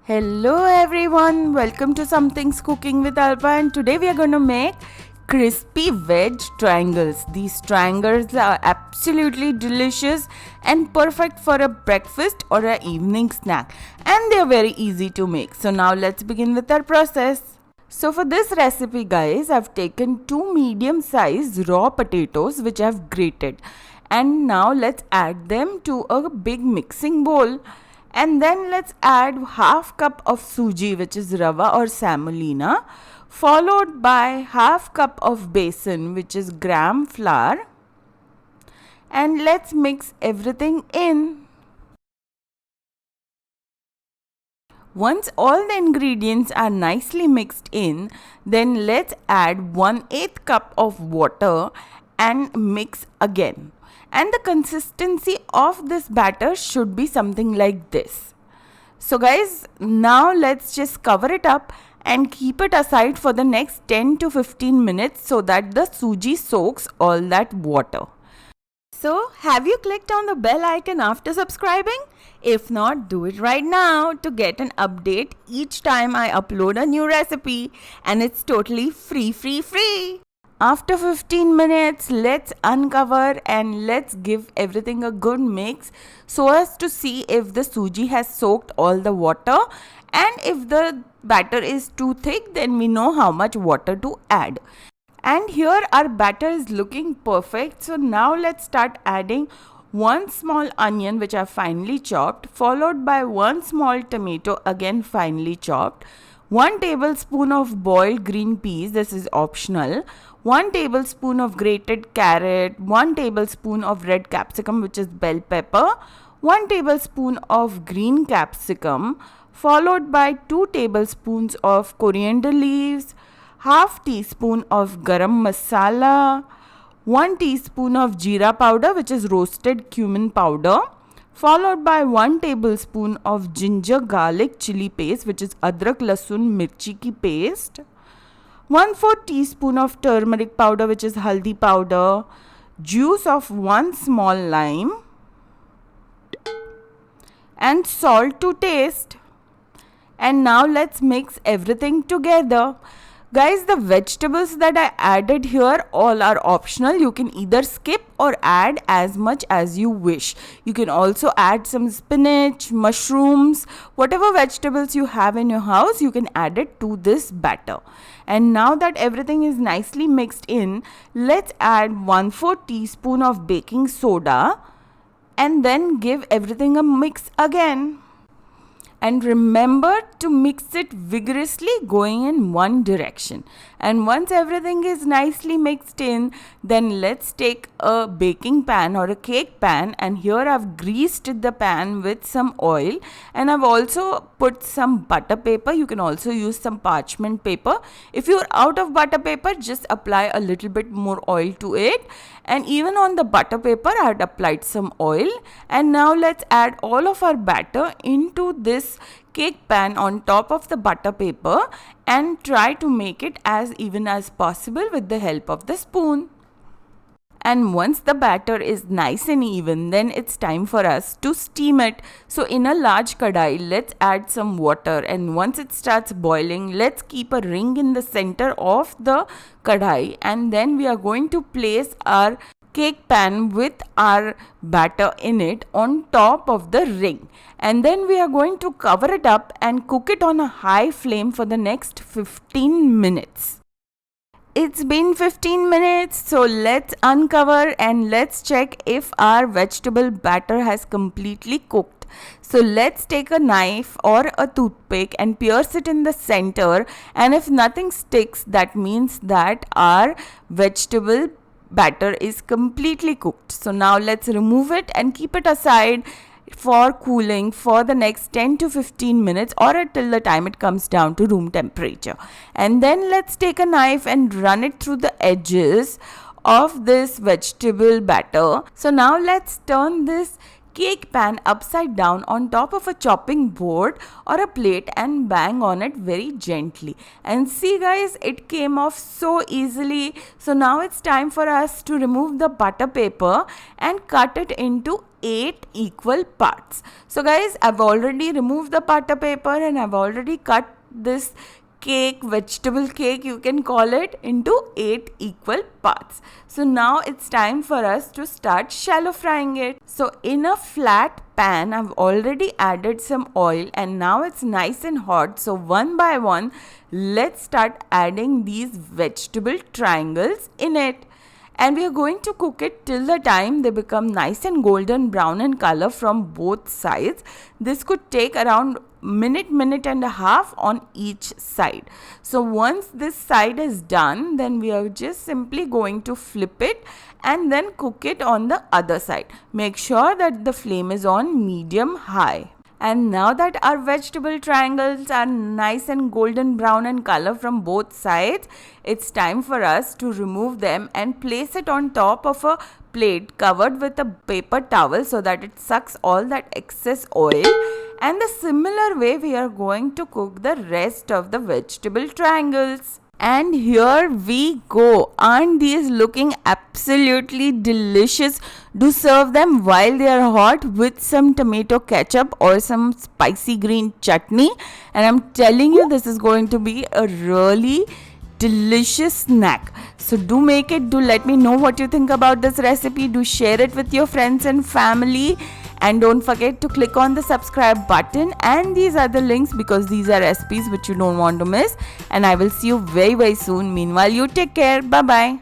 Hello everyone, welcome to Something's Cooking with Alpa, and today we are going to make crispy veg triangles. These triangles are absolutely delicious and perfect for a breakfast or an evening snack, and they are very easy to make. So now let's begin with our process. So for this recipe guys, I've taken 2 medium sized raw potatoes which I've grated, and now let's add them to a big mixing bowl. And then let's add half cup of suji, which is rava or semolina, followed by half cup of besan, which is gram flour. And let's mix everything in. Once all the ingredients are nicely mixed in, then let's add 1/8 cup of water and mix again. And the consistency of this batter should be something like this. So guys, now let's just cover it up and keep it aside for the next 10 to 15 minutes so that the suji soaks all that water. So, have you clicked on the bell icon after subscribing? If not, do it right now to get an update each time I upload a new recipe, and it's totally free. After 15 minutes, let's uncover and let's give everything a good mix so as to see if the suji has soaked all the water, and if the batter is too thick, then we know how much water to add. And here our batter is looking perfect. So now let's start adding 1 small onion which I finely chopped, followed by 1 small tomato again finely chopped, 1 tablespoon of boiled green peas, this is optional, 1 tablespoon of grated carrot, 1 tablespoon of red capsicum which is bell pepper, 1 tablespoon of green capsicum, followed by 2 tablespoons of coriander leaves, half teaspoon of garam masala, 1 teaspoon of jeera powder which is roasted cumin powder, followed by 1 tablespoon of ginger garlic chili paste which is adrak lasun mirchi ki paste, 1/4 teaspoon of turmeric powder which is haldi powder, juice of 1 small lime, and salt to taste. And now let's mix everything together. Guys, the vegetables that I added here all are optional. You can either skip or add as much as you wish. You can also add some spinach, mushrooms, whatever vegetables you have in your house, you can add it to this batter. And now that everything is nicely mixed in, let's add 1/4 teaspoon of baking soda and then give everything a mix again. And remember to mix it vigorously going in one direction. And once everything is nicely mixed in, then let's take a baking pan or a cake pan, and here I've greased the pan with some oil, and I've also put some butter paper. You can also use some parchment paper. If you're out of butter paper, just apply a little bit more oil to it. And even on the butter paper I had applied some oil. And now let's add all of our batter into this cake pan on top of the butter paper and try to make it as even as possible with the help of the spoon. And once the batter is nice and even, then it's time for us to steam it. So in a large kadai, let's add some water, and once it starts boiling, let's keep a ring in the center of the kadai, and then we are going to place our cake pan with our batter in it on top of the ring, and then we are going to cover it up and cook it on a high flame for the next 15 minutes. It's been 15 minutes, so let's uncover and let's check if our vegetable batter has completely cooked. So let's take a knife or a toothpick and pierce it in the center, and if nothing sticks, that means that our vegetable batter is completely cooked. So now let's remove it and keep it aside for cooling for the next 10 to 15 minutes or till the time it comes down to room temperature. And then let's take a knife and run it through the edges of this vegetable batter. So now let's turn this cake pan upside down on top of a chopping board or a plate and bang on it very gently. And see guys, it came off so easily. So now it's time for us to remove the butter paper and cut it into 8 equal parts. So guys, I've already removed the butter paper and I've already cut this cake, vegetable cake you can call it, into 8 equal parts. So now it's time for us to start shallow frying it. So in a flat pan, I've already added some oil and now it's nice and hot. So one by one, let's start adding these vegetable triangles in it. And we are going to cook it till the time they become nice and golden brown in color from both sides. This could take around minute and a half on each side. So once this side is done, then we are just simply going to flip it and then cook it on the other side. Make sure that the flame is on medium high. And now that our vegetable triangles are nice and golden brown in color from both sides, it's time for us to remove them and place it on top of a plate covered with a paper towel so that it sucks all that excess oil. And the similar way we are going to cook the rest of the vegetable triangles. And here we go. Aren't these looking absolutely delicious? Do serve them while they are hot with some tomato ketchup or some spicy green chutney. And I'm telling you, this is going to be a really delicious snack. So do make it. Do let me know what you think about this recipe. Do share it with your friends and family. And don't forget to click on the subscribe button and these are the links because these are recipes which you don't want to miss. And I will see you very soon. Meanwhile, you take care. Bye bye.